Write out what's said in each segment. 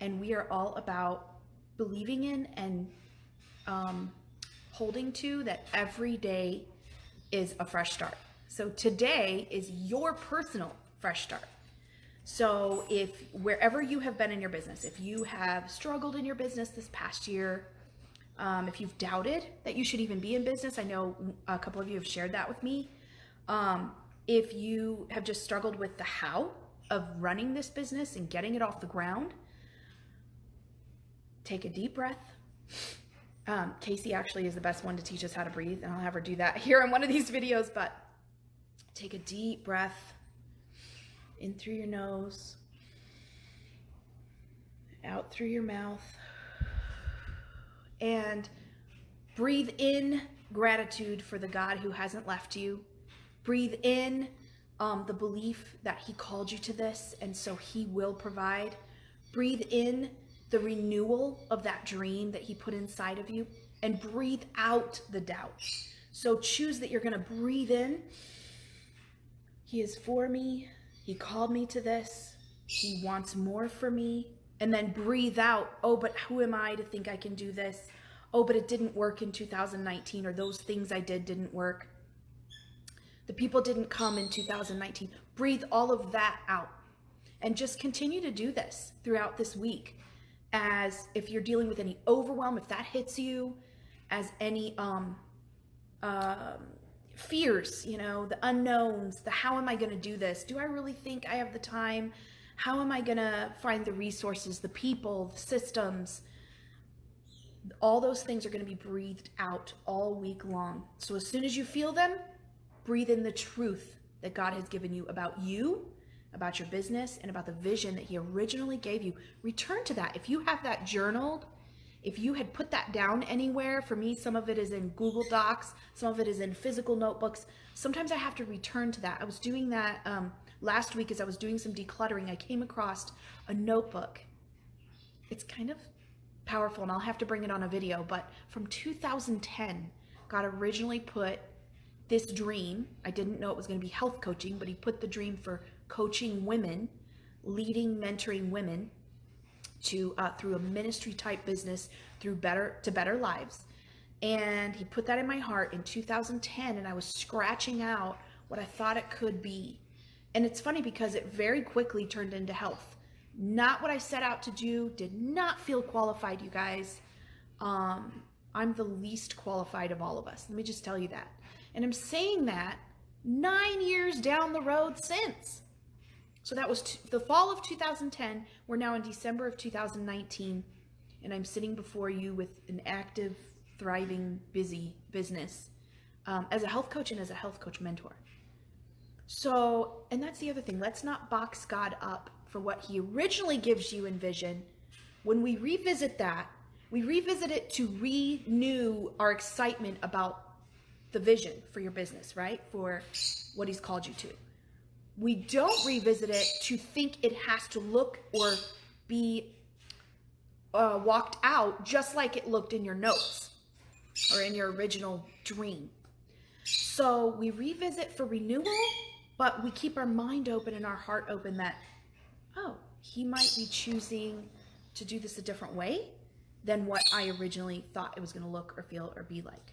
and we are all about believing in and holding to that every day is a fresh start. So today is your personal fresh start. So if wherever you have been in your business, if you have struggled in your business this past year, if you've doubted that you should even be in business, I know a couple of you have shared that with me. If you have just struggled with the how of running this business and getting it off the ground, take a deep breath. Casey actually is the best one to teach us how to breathe, and I'll have her do that here in one of these videos, but take a deep breath in through your nose, out through your mouth, and breathe in gratitude for the God who hasn't left you. Breathe in the belief that he called you to this, and so he will provide. Breathe in the renewal of that dream that he put inside of you, and breathe out the doubt. So choose that you're going to breathe in. He is for me. He called me to this. He wants more for me. And then breathe out, oh, but who am I to think I can do this? Oh, but it didn't work in 2019, or those things I did didn't work. The people didn't come in 2019. Breathe all of that out. And just continue to do this throughout this week. As if you're dealing with any overwhelm, if that hits you, as any fears, the unknowns, the how am I going to do this? Do I really think I have the time? How am I going to find the resources, the people, the systems? All those things are going to be breathed out all week long. So as soon as you feel them, breathe in the truth that God has given you, about your business, and about the vision that he originally gave you. Return to that. If you have that journaled, if you had put that down anywhere, for me, some of it is in Google Docs, some of it is in physical notebooks. Sometimes I have to return to that. I was doing that last week as I was doing some decluttering. I came across a notebook. It's kind of powerful, and I'll have to bring it on a video, but from 2010, God originally put this dream. I didn't know it was going to be health coaching, but he put the dream for coaching women, leading, mentoring women to through a ministry type business, to better lives. And he put that in my heart in 2010, and I was scratching out what I thought it could be. And it's funny because it very quickly turned into health. Not what I set out to do, did not feel qualified, you guys. I'm the least qualified of all of us. Let me just tell you that. And I'm saying that 9 years down the road since. So that was the fall of 2010. We're now in December of 2019, and I'm sitting before you with an active, thriving, busy business as a health coach and as a health coach mentor. So, and that's the other thing. Let's not box God up for what he originally gives you in vision. When we revisit that, we revisit it to renew our excitement about the vision for your business, right? For what he's called you to. We don't revisit it to think it has to look or be walked out just like it looked in your notes or in your original dream. So we revisit for renewal, but we keep our mind open and our heart open that, oh, he might be choosing to do this a different way than what I originally thought it was going to look or feel or be like.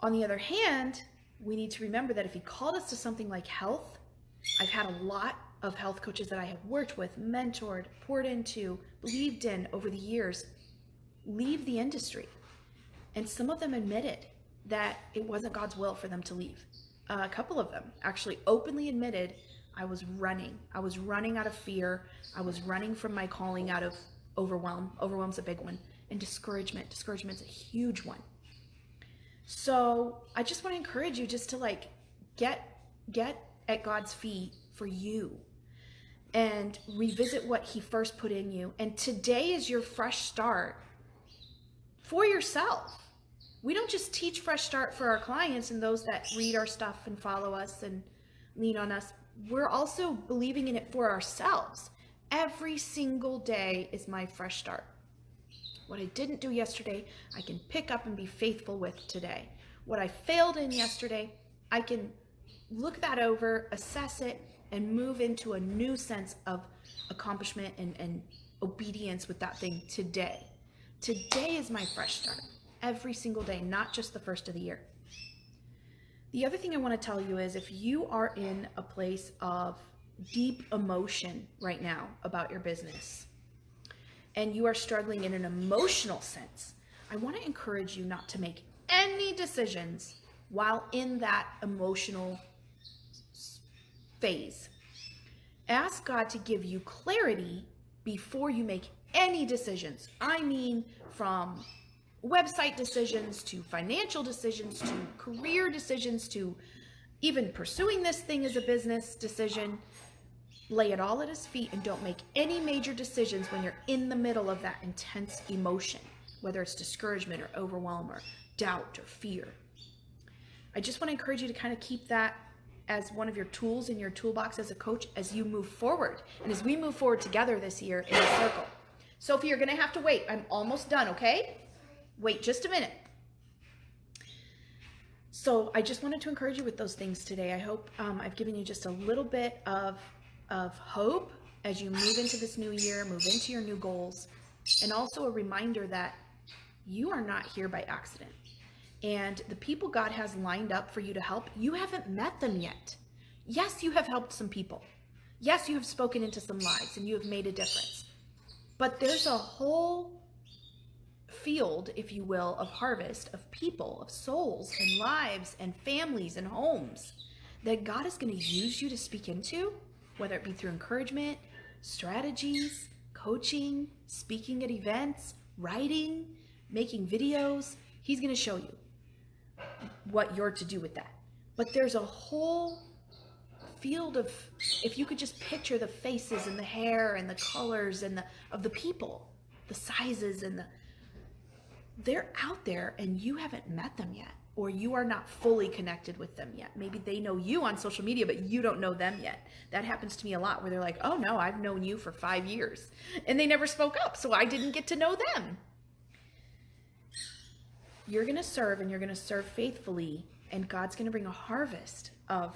On the other hand, we need to remember that if he called us to something like health, I've had a lot of health coaches that I have worked with, mentored, poured into, believed in over the years, leave the industry. And some of them admitted that it wasn't God's will for them to leave. A couple of them actually openly admitted, I was running. I was running out of fear. I was running from my calling out of overwhelm. Overwhelm's a big one. And discouragement. Discouragement's a huge one. So I just want to encourage you just to get at God's feet for you and revisit what he first put in you. And today is your fresh start for yourself. We don't just teach fresh start for our clients and those that read our stuff and follow us and lean on us. We're also believing in it for ourselves. Every single day is my fresh start. What I didn't do yesterday, I can pick up and be faithful with today. What I failed in yesterday, I can look that over, assess it, and move into a new sense of accomplishment and obedience with that thing today. Today is my fresh start. Every single day, not just the first of the year. The other thing I want to tell you is if you are in a place of deep emotion right now about your business and you are struggling in an emotional sense, I want to encourage you not to make any decisions while in that emotional phase. Ask God to give you clarity before you make any decisions. I mean, from website decisions to financial decisions to career decisions to even pursuing this thing as a business decision. Lay it all at his feet and don't make any major decisions when you're in the middle of that intense emotion, whether it's discouragement or overwhelm or doubt or fear. I just want to encourage you to kind of keep that as one of your tools in your toolbox as a coach as you move forward and as we move forward together this year in a circle. Sophie, you're going to have to wait. I'm almost done, okay? Wait just a minute. So I just wanted to encourage you with those things today. I hope I've given you just a little bit of hope as you move into this new year, move into your new goals, and also a reminder that you are not here by accident. And the people God has lined up for you to help, you haven't met them yet. Yes, you have helped some people. Yes, you have spoken into some lives and you have made a difference. But there's a whole field, if you will, of harvest of people, of souls and lives and families and homes that God is going to use you to speak into, whether it be through encouragement, strategies, coaching, speaking at events, writing, making videos. He's going to show you what you're to do with that. But there's a whole field of, if you could just picture the faces and the hair and the colors and of the people, the sizes and they're out there and you haven't met them yet, or you are not fully connected with them yet. Maybe they know you on social media, but you don't know them yet. That happens to me a lot where they're like, oh no, I've known you for 5 years and they never spoke up, so I didn't get to know them. You're going to serve and you're going to serve faithfully, and God's going to bring a harvest of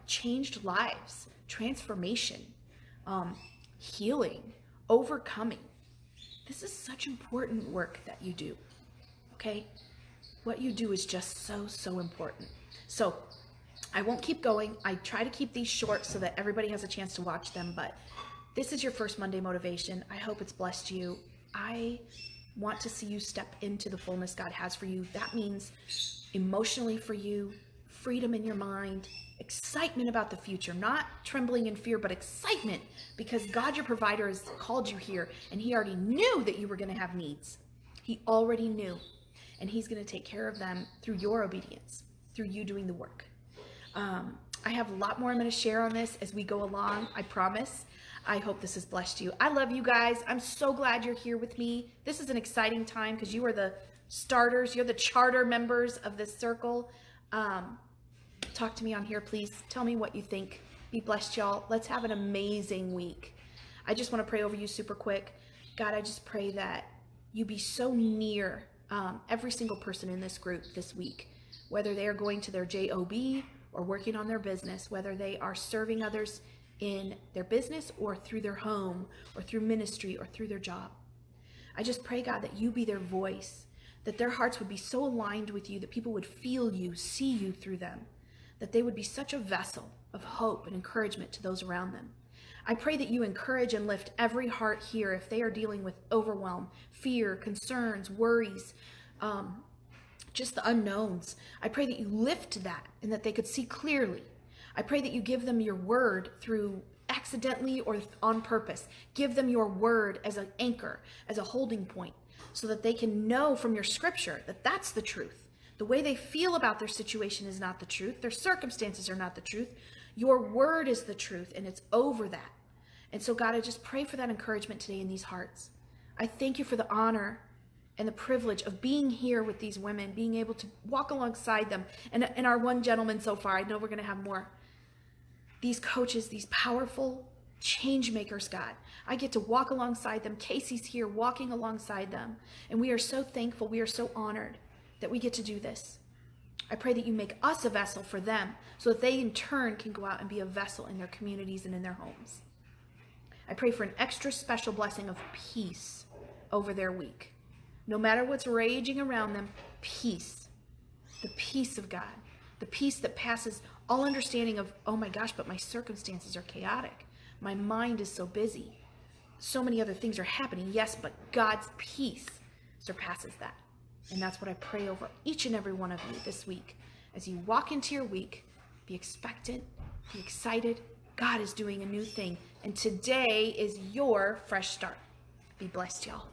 changed lives, transformation, healing, overcoming. This is such important work that you do. Okay? What you do is just so important. So I won't keep going. I try to keep these short so that everybody has a chance to watch them, but this is your first Monday motivation. I hope it's blessed you. I want to see you step into the fullness God has for you. That means emotionally for you, freedom in your mind, excitement about the future, not trembling in fear, but excitement because God, your provider, has called you here and he already knew that you were going to have needs. He already knew, and he's going to take care of them through your obedience, through you doing the work. I have a lot more I'm going to share on this as we go along, I promise. I hope this has blessed you. I love you guys. I'm so glad you're here with me. This is an exciting time because you are the starters. You're the charter members of this circle. Talk to me on here, please. Tell me what you think. Be blessed, y'all. Let's have an amazing week. I just want to pray over you super quick. God, I just pray that you be so near every single person in this group this week, whether they are going to their job or working on their business, whether they are serving others in their business or through their home or through ministry or through their job. I just pray, God, that you be their voice, that their hearts would be so aligned with you, that people would feel you, see you through them, that they would be such a vessel of hope and encouragement to those around them. I pray that you encourage and lift every heart here if they are dealing with overwhelm, fear, concerns, worries, just the unknowns. I pray that you lift that and that they could see clearly. I pray that you give them your word through accidentally or on purpose. Give them your word as an anchor, as a holding point, so that they can know from your scripture that that's the truth. The way they feel about their situation is not the truth. Their circumstances are not the truth. Your word is the truth, and it's over that. And so, God, I just pray for that encouragement today in these hearts. I thank you for the honor and the privilege of being here with these women, being able to walk alongside them. And our one gentleman so far, I know we're going to have more. These coaches, these powerful change makers, God. I get to walk alongside them. Casey's here walking alongside them. And we are so thankful. We are so honored that we get to do this. I pray that you make us a vessel for them so that they in turn can go out and be a vessel in their communities and in their homes. I pray for an extra special blessing of peace over their week. No matter what's raging around them, peace. The peace of God. The peace that passes all understanding of, oh my gosh, but my circumstances are chaotic. My mind is so busy. So many other things are happening. Yes, but God's peace surpasses that. And that's what I pray over each and every one of you this week. As you walk into your week, be expectant, be excited. God is doing a new thing. And today is your fresh start. Be blessed, y'all.